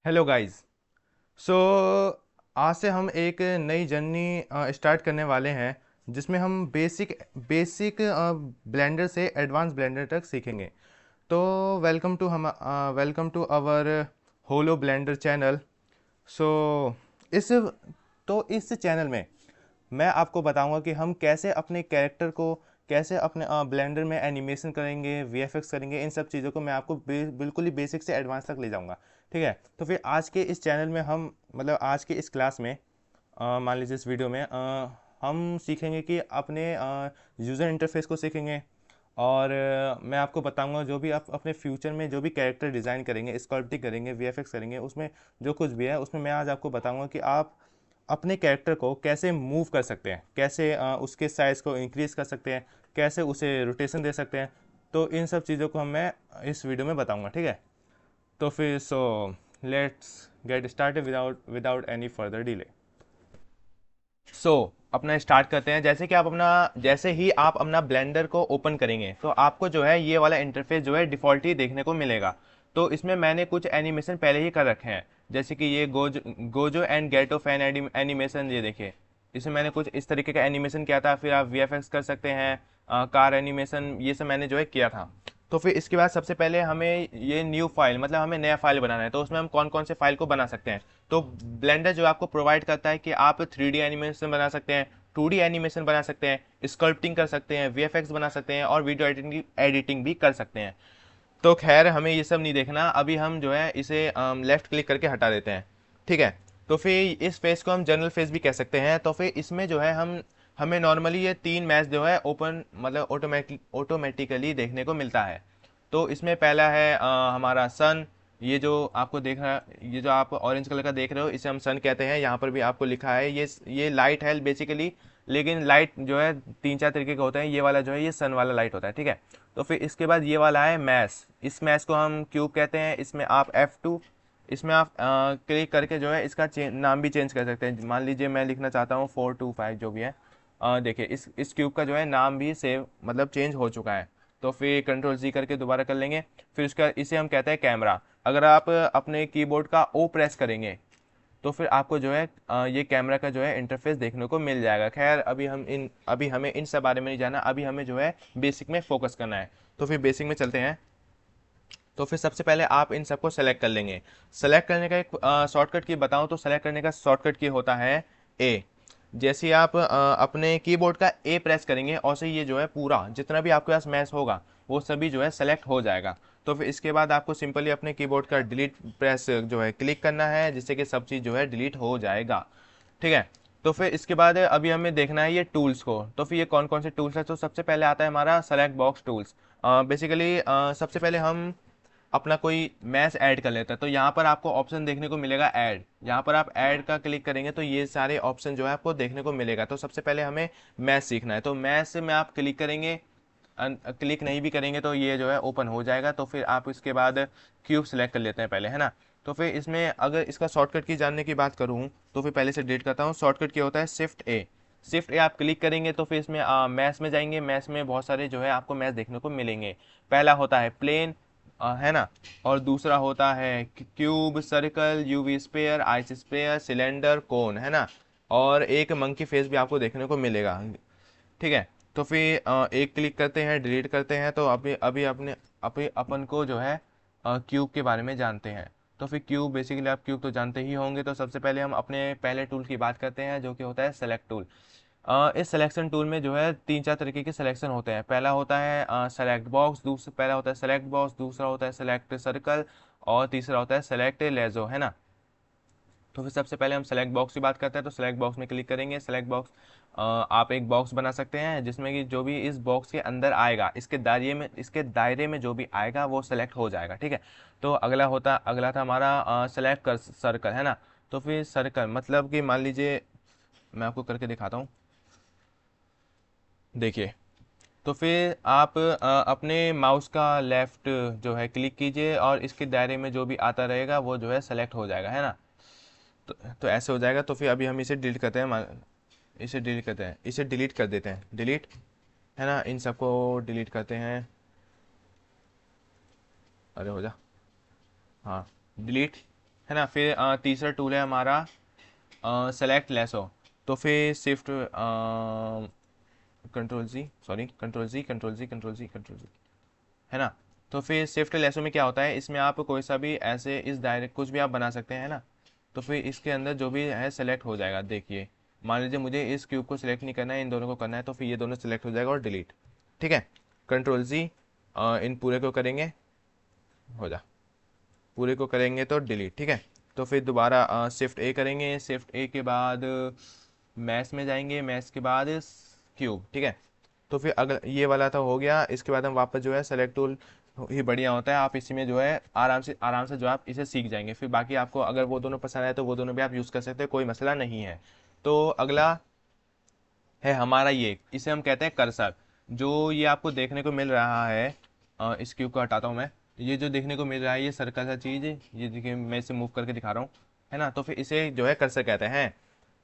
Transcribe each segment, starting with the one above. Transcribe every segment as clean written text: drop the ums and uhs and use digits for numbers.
Hello guys. सो आज से हम एक नई जर्नी स्टार्ट करने वाले हैं जिसमें हम बेसिक बेसिक ब्लेंडर से एडवांस ब्लेंडर तक सीखेंगे। तो welcome to our hollow Blender channel. So इस इस चैनल में मैं आपको बताऊंगा कि हम कैसे अपने कैरेक्टर को कैसे अपने ब्लेंडर में एनिमेशन करेंगे, वीएफएक्स करेंगे। इन सब चीज़ों को मैं आपको बिल्कुल ही बेसिक से एडवांस तक ले जाऊंगा। ठीक है। तो फिर आज के इस चैनल में हम मतलब आज के इस क्लास में मान लीजिए इस वीडियो में हम सीखेंगे कि अपने यूज़र इंटरफेस को सीखेंगे। और मैं आपको बताऊंगा जो भी आप अपने फ्यूचर में जो भी कैरेक्टर डिज़ाइन करेंगे, स्कल्पटिंग करेंगे, वीएफएक्स करेंगे, उसमें जो कुछ भी है उसमें मैं आज आपको बताऊंगा कि आप अपने कैरेक्टर को कैसे मूव कर सकते हैं, कैसे उसके साइज़ को इंक्रीज़ कर सकते हैं, कैसे उसे रोटेशन दे सकते हैं। तो इन सब चीज़ों को मैं इस वीडियो में बताऊंगा। ठीक है। तो फिर let's get started without any further delay. अपना स्टार्ट करते हैं। जैसे ही आप अपना ब्लेंडर को ओपन करेंगे तो आपको जो है ये वाला इंटरफेस जो है डिफ़ॉल्ट ही देखने को मिलेगा। तो इसमें मैंने कुछ एनिमेशन पहले ही कर रखे हैं, जैसे कि ये Gojo and Geto fan animation. ये देखिए, इसमें मैंने कुछ इस तरीके का एनिमेशन किया था। फिर आप वीएफएक्स कर सकते हैं, कार एनिमेशन, ये सब मैंने जो है किया था। तो फिर इसके बाद सबसे पहले हमें ये न्यू फाइल मतलब हमें नया फाइल बनाना है। तो उसमें हम कौन कौन से फाइल को बना सकते हैं। तो ब्लेंडर जो आपको प्रोवाइड करता है कि आप 3D एनिमेशन बना सकते हैं, 2D एनिमेशन बना सकते हैं, स्कल्पटिंग कर सकते हैं, वीएफएक्स बना सकते हैं और वीडियो एडिटिंग भी कर सकते हैं। तो खैर हमें ये सब नहीं देखना, अभी हम जो है इसे लेफ्ट क्लिक करके हटा देते हैं। ठीक है। तो फिर इस फेस को हम जनरल फेस भी कह सकते हैं। तो फिर इसमें जो है हम हमें नॉर्मली ये तीन मैच जो है ओपन मतलब ऑटोमेटिकली देखने को मिलता है। तो इसमें पहला है हमारा सन। ये जो आप ऑरेंज कलर का देख रहे हो इसे हम सन कहते हैं। यहाँ पर भी आपको लिखा है ये लाइट है बेसिकली। लेकिन लाइट जो है तीन चार तरीके का होता है, ये वाला जो है ये सन वाला लाइट होता है। ठीक है। तो फिर इसके बाद ये वाला है मैस। इस मैस को हम क्यूब कहते हैं। इसमें आप F2, इसमें आप क्लिक करके जो है इसका नाम भी चेंज कर सकते हैं। मान लीजिए मैं लिखना चाहता हूँ 425 जो भी है। देखिए इस क्यूब का जो है नाम भी सेव मतलब चेंज हो चुका है। तो फिर कंट्रोल जी करके दोबारा कर लेंगे। फिर उसका इसे हम कहते हैं कैमरा। अगर आप अपने कीबोर्ड का ओ प्रेस करेंगे तो फिर आपको जो है ये कैमरा का जो है इंटरफेस देखने को मिल जाएगा। खैर अभी हमें इन सब बारे में नहीं जाना, अभी हमें जो है बेसिक में फोकस करना है। तो फिर बेसिक में चलते हैं। तो फिर सबसे पहले आप इन सबको सेलेक्ट कर लेंगे। सेलेक्ट करने का एक शॉर्टकट की बताऊं तो सेलेक्ट करने का शॉर्टकट की होता है ए। जैसे ही आप अपने कीबोर्ड का ए प्रेस करेंगे और से ये जो है पूरा जितना भी आपके पास मैच होगा वो सभी जो है सेलेक्ट हो जाएगा। तो फिर इसके बाद आपको सिंपली अपने कीबोर्ड का डिलीट प्रेस जो है क्लिक करना है, जिससे कि सब चीज़ जो है डिलीट हो जाएगा। ठीक है। तो फिर इसके बाद अभी हमें देखना है ये टूल्स को। तो फिर ये कौन कौन से टूल्स है, तो सबसे पहले आता है हमारा सेलेक्ट बॉक्स टूल्स। बेसिकली सबसे पहले हम अपना कोई मैच ऐड कर लेता है। तो यहाँ पर आपको ऑप्शन देखने को मिलेगा ऐड। यहाँ पर आप ऐड का क्लिक करेंगे तो ये सारे ऑप्शन जो है आपको देखने को मिलेगा। तो सबसे पहले हमें मैच सीखना है, तो मैच में आप क्लिक करेंगे। क्लिक नहीं भी करेंगे तो ये जो है ओपन हो जाएगा। तो फिर आप इसके बाद क्यूब सेलेक्ट कर लेते हैं पहले, है ना। तो फिर इसमें अगर इसका शॉर्टकट की जानने की बात करूँ तो फिर पहले से डिलीट करता हूँ। शॉर्टकट क्या होता है, शिफ्ट ए आप क्लिक करेंगे तो फिर इसमें मैथ में जाएंगे। मैथ में बहुत सारे जो है आपको मैथ देखने को मिलेंगे। पहला होता है प्लेन, है ना। और दूसरा होता है cube, circle, UV sphere, ico sphere, cylinder, cone, है ना। और एक मंकी फेस भी आपको देखने को मिलेगा। ठीक है। तो फिर एक क्लिक करते हैं, डिलीट करते हैं। तो अभी अभी अपने अभी अपन को जो है क्यूब के बारे में जानते हैं। तो फिर क्यूब बेसिकली आप क्यूब तो जानते ही होंगे। तो सबसे पहले हम अपने पहले टूल की बात करते हैं जो कि होता है सेलेक्ट टूल। इस सिलेक्शन टूल में जो है तीन चार तरीके के सिलेक्शन होते हैं। पहला होता है सेलेक्ट बॉक्स, दूसरा पहला होता है सेलेक्ट बॉक्स, दूसरा होता है सेलेक्ट सर्कल और तीसरा होता है सेलेक्ट लेजो, है ना। तो फिर सबसे पहले हम सेलेक्ट बॉक्स की बात करते हैं। तो सेलेक्ट बॉक्स में क्लिक करेंगे। सेलेक्ट बॉक्स आप एक बॉक्स बना सकते हैं जिसमें कि जो भी इस बॉक्स के अंदर आएगा, इसके दायरे में जो भी आएगा वो सेलेक्ट हो जाएगा। ठीक है। तो अगला था हमारा सेलेक्ट कर सर्कल, है ना। तो फिर सर्कल मतलब कि मान लीजिए मैं आपको करके दिखाता हूँ। देखिए, तो फिर आप अपने माउस का लेफ्ट जो है क्लिक कीजिए और इसके दायरे में जो भी आता रहेगा वो जो है सेलेक्ट हो जाएगा, है ना। तो ऐसे हो जाएगा। तो फिर अभी हम इसे डिलीट करते हैं। इसे डिलीट कर देते हैं, डिलीट, है ना। इन सबको डिलीट करते हैं। अरे हो जा, हाँ, डिलीट। है ना। फिर तीसरा टूल है हमारा सेलेक्ट लेसो। तो फिर शिफ्ट कंट्रोल जी, सॉरी कंट्रोल जी, कंट्रोल जी, कंट्रोल जी, कंट्रोल जी, है ना। तो फिर शिफ्ट लेसो में क्या होता है, इसमें आप कोई सा भी ऐसे इस दायरे कुछ भी आप बना सकते हैं ना। तो फिर इसके अंदर जो भी है सेलेक्ट हो जाएगा। देखिए मान लीजिए मुझे इस क्यूब को सिलेक्ट नहीं करना है, इन दोनों को करना है, तो फिर ये दोनों सेलेक्ट हो जाएगा और डिलीट। ठीक है, कंट्रोल जी, इन पूरे को करेंगे, हो जा, पूरे को करेंगे तो डिलीट। ठीक है, तो फिर दोबारा शिफ्ट ए करेंगे, शिफ्ट ए के बाद मैश में जाएंगे, मैश के बाद क्यूब। ठीक है, तो फिर अगर ये वाला तो हो गया, इसके बाद हम वापस जो है सेलेक्ट टूल ही बढ़िया होता है, आप इसी में जो है आराम से जो आप इसे सीख जाएंगे। फिर बाकी आपको अगर वो दोनों पसंद आए तो वो दोनों भी आप यूज़ कर सकते हैं, कोई मसला नहीं है। तो अगला है हमारा ये, इसे हम कहते हैं कर्सर। जो ये आपको देखने को मिल रहा है, इस क्यूब को हटाता हूँ मैं, ये जो देखने को मिल रहा है ये सर्कल सा चीज़, ये देखिए मैं इसे मूव करके दिखा रहा हूँ, है ना। तो फिर इसे जो है कर्सर कहते हैं।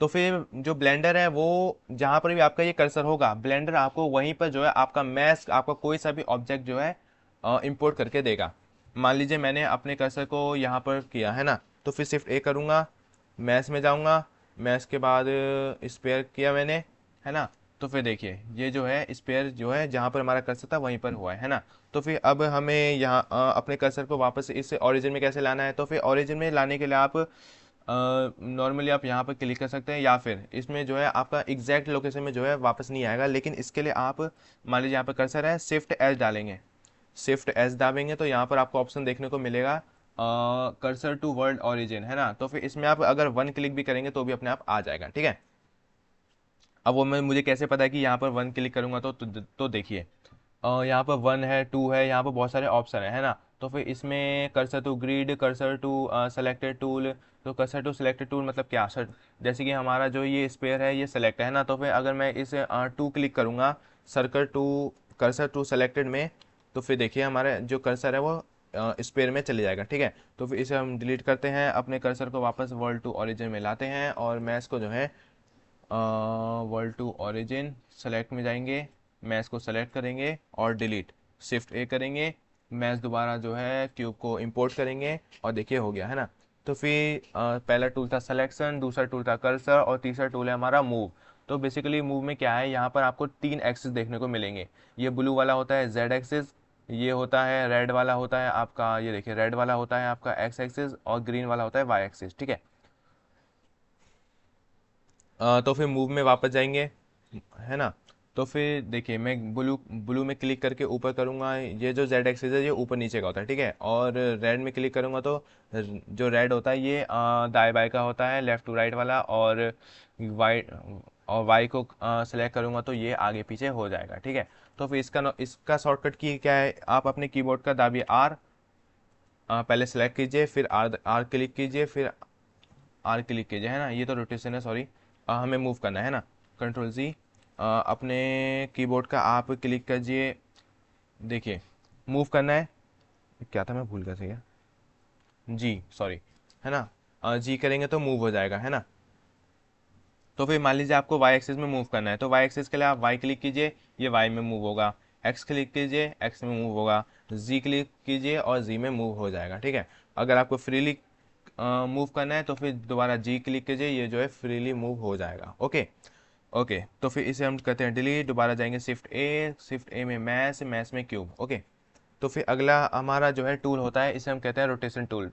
तो फिर जो ब्लेंडर है वो जहाँ पर भी आपका ये कर्सर होगा, ब्लेंडर आपको वहीं पर जो है आपका मैश, आपका कोई सा भी ऑब्जेक्ट जो है इंपोर्ट करके देगा। मान लीजिए मैंने अपने कर्सर को यहाँ पर किया है ना, तो फिर शिफ्ट ए करूँगा, मैश में जाऊँगा, मैश के बाद स्पेयर किया मैंने, है ना। तो फिर देखिए ये जो है स्पेयर जो है जहाँ पर हमारा कर्सर था वहीं पर हुआ है ना। तो फिर अब हमें यहाँ अपने कर्सर को वापस इस ओरिजिन में कैसे लाना है, तो फिर ओरिजिन में लाने के लिए आप नॉर्मली आप यहाँ पर क्लिक कर सकते हैं, या फिर इसमें जो है आपका एग्जैक्ट लोकेशन में जो है वापस नहीं आएगा, लेकिन इसके लिए आप मान लीजिए यहाँ पर कर्सर है, शिफ्ट एस डालेंगे, शिफ्ट एस दाबेंगे तो यहाँ पर आपको ऑप्शन देखने को मिलेगा कर्सर टू वर्ल्ड ओरिजिन, है ना। तो फिर इसमें आप अगर वन क्लिक भी करेंगे तो भी अपने आप आ जाएगा। ठीक है, अब वो मैं मुझे कैसे पता है कि यहाँ पर वन क्लिक करूंगा तो देखिए यहाँ पर वन है, टू है, यहाँ पर बहुत सारे ऑप्शन है ना। तो फिर इसमें cursor to grid, cursor to selected tool. तो कर्सर टू सेलेक्टेड टूल मतलब क्या सर, जैसे कि हमारा जो ये स्पेयर है ये सेलेक्ट है ना, तो फिर अगर मैं इसे टू क्लिक करूँगा circle to, cursor to selected में, तो फिर देखिए हमारा जो कर्सर है वो स्पेयर में चले जाएगा। ठीक है, तो फिर इसे हम डिलीट करते हैं, अपने कर्सर को वापस वर्ल्ड टू ओरिजिन में लाते हैं, और मैं इसको जो है वर्ल्ड टू ओरिजिन सेलेक्ट में जाएंगे, मैच को सेलेक्ट करेंगे और डिलीट, शिफ्ट ए करेंगे, मैच दोबारा जो है क्यूब को इंपोर्ट करेंगे, और देखिए हो गया, है ना। तो फिर पहला टूल था सिलेक्शन, दूसरा टूल था कर्सर, और तीसरा टूल है हमारा मूव। तो बेसिकली मूव में क्या है, यहाँ पर आपको तीन एक्सिस देखने को मिलेंगे। ये ब्लू वाला होता है जेड एक्सिस, ये होता है रेड वाला होता है आपका, ये देखिए रेड वाला होता है आपका एक्स एक्सिस, और ग्रीन वाला होता है वाई एक्सिस। ठीक है, तो फिर मूव में वापस जाएंगे, है ना। तो फिर देखिए मैं ब्लू ब्लू में क्लिक करके ऊपर करूँगा, ये जो जेड एक्सिस है ये ऊपर नीचे का होता है। ठीक है, और रेड में क्लिक करूँगा तो जो रेड होता है ये दाएं बाएं का होता है, लेफ्ट टू राइट वाला, और वाई, और वाई को सेलेक्ट करूँगा तो ये आगे पीछे हो जाएगा। ठीक है, तो फिर इसका शॉर्टकट की क्या है, आप अपने कीबोर्ड का दाबिए आर, पहले सेलेक्ट कीजिए, फिर आर आर क्लिक कीजिए, फिर आर क्लिक कीजिए, है ना। ये तो रोटेशन है, सॉरी, हमें मूव करना है ना। कंट्रोल जी, अपने कीबोर्ड का आप क्लिक कीजिए, देखिए मूव करना है, क्या था मैं भूल गया था क्या, जी सॉरी, है ना। जी करेंगे तो मूव हो जाएगा, है ना। तो फिर मान लीजिए आपको वाई एक्सिस में मूव करना है, तो वाई एक्सिस के लिए आप वाई क्लिक कीजिए, ये वाई में मूव होगा, एक्स क्लिक कीजिए, एक्स में मूव होगा, जी क्लिक कीजिए और जी में मूव हो जाएगा। ठीक है, अगर आपको फ्रीली मूव करना है तो फिर दोबारा जी क्लिक कीजिए, ये जो है फ्रीली मूव हो जाएगा। ओके, ओके, तो फिर इसे हम करते हैं डिलीट, दोबारा जाएंगे शिफ्ट ए, शिफ्ट ए में मैश, मैश में क्यूब। ओके, तो फिर अगला हमारा जो है टूल होता है, इसे हम कहते हैं रोटेशन टूल।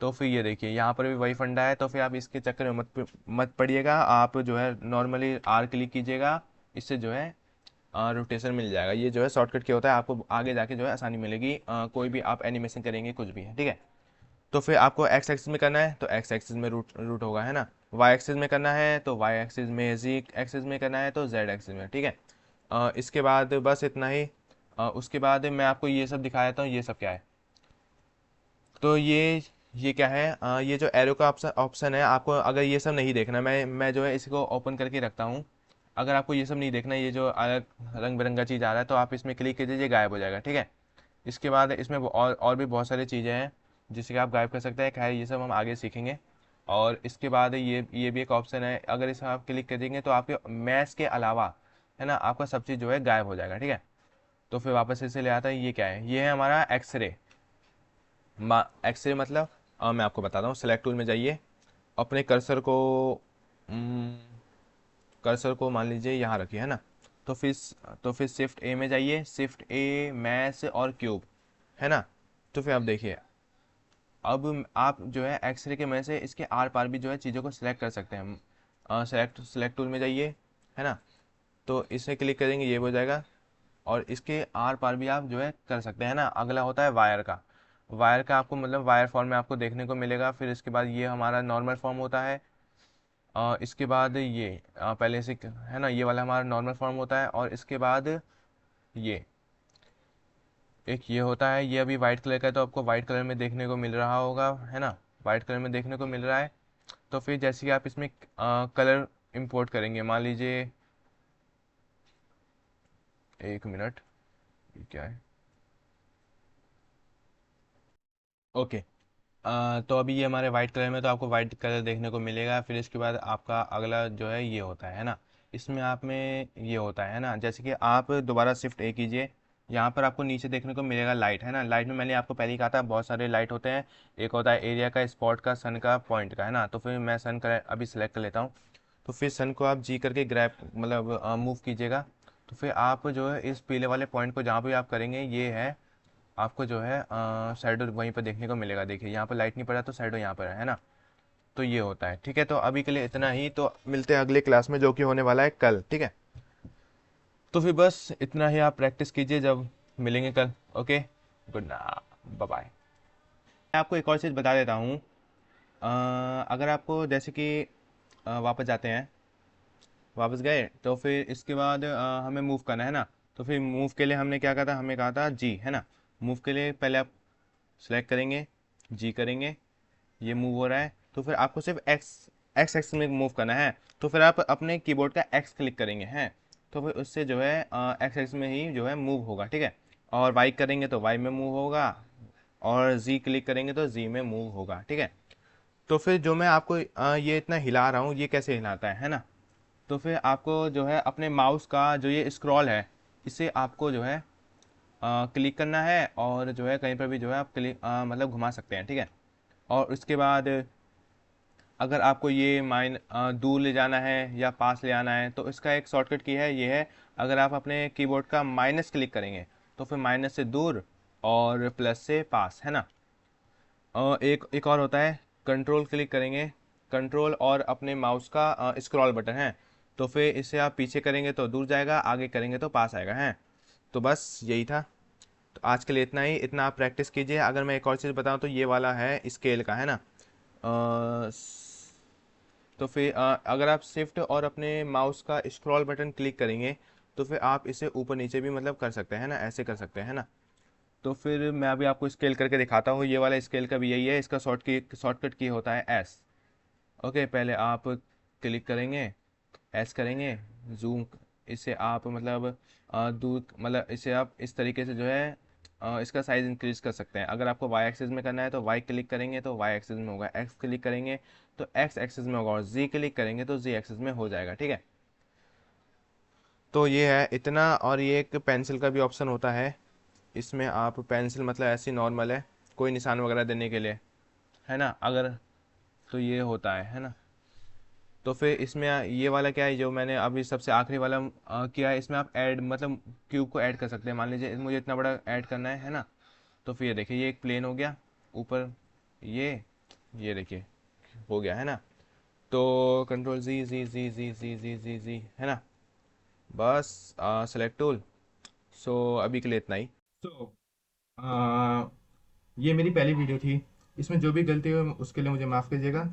तो फिर ये देखिए यहाँ पर भी वही फंडा है, तो फिर आप इसके चक्कर में मत पड़िएगा, आप जो है नॉर्मली आर क्लिक कीजिएगा, इससे जो है रोटेशन मिल जाएगा। ये जो है शॉर्टकट क्या होता है, आपको आगे जाके जो है आसानी मिलेगी, कोई भी आप एनिमेशन करेंगे कुछ भी है। ठीक है, तो फिर आपको एक्स एक्सिस में करना है तो एक्स एक्सिस में रूट रूट होगा, है ना। वाई एक्सिस में करना है तो वाई एक्सिस में, जी एक्सिस में करना है तो जेड एक्सिस में। ठीक है, इसके बाद बस इतना ही। उसके बाद मैं आपको ये सब दिखा देता हूँ, ये सब क्या है। तो ये क्या है, ये जो एरो का ऑप्शन ऑप्शन है, आपको अगर ये सब नहीं देखना, मैं जो है इसको ओपन करके रखता हूँ। अगर आपको ये सब नहीं देखना, ये जो अलग रंग बिरंगा चीज़ आ रहा है तो आप इसमें क्लिक कीजिए, ये गायब हो जाएगा। ठीक है, इसके बाद इसमें और भी बहुत सारी चीज़ें हैं जिससे कि आप गायब कर सकते हैं, खैर ये सब हम आगे सीखेंगे। और इसके बाद ये भी एक ऑप्शन है, अगर इसे आप क्लिक करेंगे तो आपके मैच के अलावा, है ना, आपका सब चीज़ जो है गायब हो जाएगा। ठीक है, तो फिर वापस इसे ले आता है, ये क्या है, ये है हमारा एक्सरे। एक्सरे मतलब मैं आपको बताता हूँ। सेलेक्ट टूल में जाइए, अपने कर्सर को मान लीजिए यहाँ रखिए, है ना। तो फिर तो फिर शिफ्ट ए में जाइए, शिफ्ट ए मैश और क्यूब, है ना। तो फिर आप देखिए, अब आप जो है एक्सरे के मदद से इसके आर पार भी जो है चीज़ों को सिलेक्ट कर सकते हैं। सेलेक्ट टूल में जाइए, है ना। तो इसे क्लिक करेंगे, ये हो जाएगा। और इसके आर पार भी आप जो है कर सकते हैं ना। अगला होता है वायर का। वायर का आपको मतलब वायर फॉर्म में आपको देखने को मिलेगा। फिर इसके बाद ये हमारा नॉर्मल फॉर्म होता है। इसके बाद ये पहले से है ना, ये वाला हमारा नॉर्मल फॉर्म होता है। और इसके बाद ये एक ये होता है, ये अभी वाइट कलर का है तो आपको वाइट कलर में देखने को मिल रहा होगा, है ना। वाइट कलर में देखने को मिल रहा है। तो फिर जैसे कि आप इसमें कलर इंपोर्ट करेंगे, मान लीजिए, एक मिनट, ये क्या है, ओके। तो अभी ये हमारे वाइट कलर में, तो आपको वाइट कलर देखने को मिलेगा। फिर इसके बाद आपका अगला जो है ये होता है ना। इसमें आप में ये होता है ना, जैसे कि आप दोबारा शिफ्ट ए कीजिए, यहाँ पर आपको नीचे देखने को मिलेगा लाइट, है ना। लाइट में मैंने आपको पहले ही कहा था बहुत सारे लाइट होते हैं। एक होता है एरिया का, स्पॉट का, सन का, पॉइंट का, है ना। तो फिर मैं सन का अभी सेलेक्ट कर लेता हूँ। तो फिर सन को आप जी करके ग्रैब मतलब मूव कीजिएगा। तो फिर आप जो है इस पीले वाले पॉइंट को जहाँ भी आप करेंगे, ये है आपको जो है शैडो वहीं पर देखने को मिलेगा। देखिए यहाँ पर लाइट नहीं पड़ा तो शैडो यहाँ पर है ना। तो ये होता है, ठीक है। तो अभी के लिए इतना ही, तो मिलते हैं अगले क्लास में जो कि होने वाला है कल, ठीक है। तो फिर बस इतना ही, आप प्रैक्टिस कीजिए, जब मिलेंगे कल। Okay, good night, bye bye. मैं आपको एक और चीज़ बता देता हूँ। अगर आपको जैसे कि वापस जाते हैं, वापस गए तो फिर इसके बाद हमें मूव करना है ना। तो फिर मूव के लिए हमने क्या कहा था, हमें कहा था जी, है ना। मूव के लिए पहले आप सेलेक्ट करेंगे, जी करेंगे, ये मूव हो रहा है। तो फिर आपको सिर्फ एक्स एक्स एक्स में मूव करना है। तो फिर आप अपने कीबोर्ड का एक्स क्लिक करेंगे, हैं। तो फिर उससे जो है एक्स एक्स में ही जो है मूव होगा, ठीक है। और वाई करेंगे तो वाई में मूव होगा, और जी क्लिक करेंगे तो जी में मूव होगा, ठीक है। तो फिर जो मैं आपको ये इतना हिला रहा हूँ, ये कैसे हिलाता है ना। तो फिर आपको जो है अपने माउस का जो ये स्क्रॉल है, इसे आपको जो है क्लिक करना है, और जो है कहीं पर भी जो है आप क्लिक मतलब घुमा सकते हैं, ठीक है। और उसके बाद अगर आपको ये दूर ले जाना है या पास ले आना है, तो इसका एक शॉर्टकट की है, ये है। अगर आप अपने कीबोर्ड का माइनस क्लिक करेंगे तो फिर माइनस से दूर और प्लस से पास, है ना। एक एक और होता है, कंट्रोल क्लिक करेंगे, कंट्रोल और अपने माउस का स्क्रॉल बटन है। तो फिर इसे आप पीछे करेंगे तो दूर जाएगा, आगे करेंगे तो पास आएगा, है। तो बस यही था। तो आज के लिए इतना ही, इतना आप प्रैक्टिस कीजिए। अगर मैं एक और चीज़ बताऊं तो ये वाला है स्केल का, है ना। तो फिर अगर आप शिफ्ट और अपने माउस का स्क्रॉल बटन क्लिक करेंगे तो फिर आप इसे ऊपर नीचे भी मतलब कर सकते हैं ना, ऐसे कर सकते हैं ना। तो फिर मैं अभी आपको स्केल करके दिखाता हूँ। ये वाला स्केल का भी यही है, इसका शॉर्टकट की होता है एस। ओके, पहले आप क्लिक करेंगे, एस करेंगे, जूम, इसे आप मतलब दूर मतलब इसे आप इस तरीके से जो है इसका साइज इंक्रीज कर सकते हैं। अगर आपको वाई एक्सिस में करना है तो वाई क्लिक करेंगे तो वाई एक्सिस में होगा, एक्स क्लिक करेंगे तो एक्स एक्सिस में होगा, और जी क्लिक करेंगे तो जी एक्सिस में हो जाएगा, ठीक है। तो ये है इतना। और ये एक पेंसिल का भी ऑप्शन होता है, इसमें आप पेंसिल मतलब ऐसी नॉर्मल है, कोई निशान वगैरह देने के लिए, है ना। अगर तो ये होता है ना। तो फिर इसमें ये वाला क्या है, जो मैंने अभी सबसे आखिरी वाला किया है, इसमें आप ऐड मतलब क्यूब को ऐड कर सकते हैं। मान लीजिए मुझे इतना बड़ा ऐड करना है ना। तो फिर ये देखिए, ये एक प्लेन हो गया ऊपर, ये देखिए हो गया, है ना। तो कंट्रोल जी जी जी जी जी जी जी जी, है ना। बस सेलेक्ट टूल। सो अभी के लिए इतना ही। तो ये मेरी पहली वीडियो थी, इसमें जो भी गलती हो उसके लिए मुझे माफ़ कीजिएगा।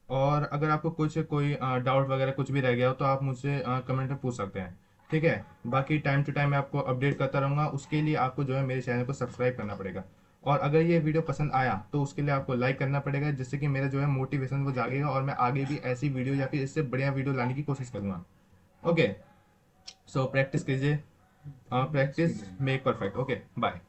और अगर आपको कुछ कोई डाउट वगैरह कुछ भी रह गया हो तो आप मुझसे कमेंट में पूछ सकते हैं, ठीक है। बाकी टाइम टू टाइम मैं आपको अपडेट करता रहूँगा, उसके लिए आपको जो है मेरे चैनल को सब्सक्राइब करना पड़ेगा। और अगर ये वीडियो पसंद आया तो उसके लिए आपको लाइक करना पड़ेगा, जिससे कि मेरा जो है मोटिवेशन वो जागेगा, और मैं आगे भी ऐसी वीडियो या फिर इससे बढ़िया वीडियो लाने की कोशिश करूँगा। ओके, सो प्रैक्टिस कीजिए, practice make perfect. Okay, bye.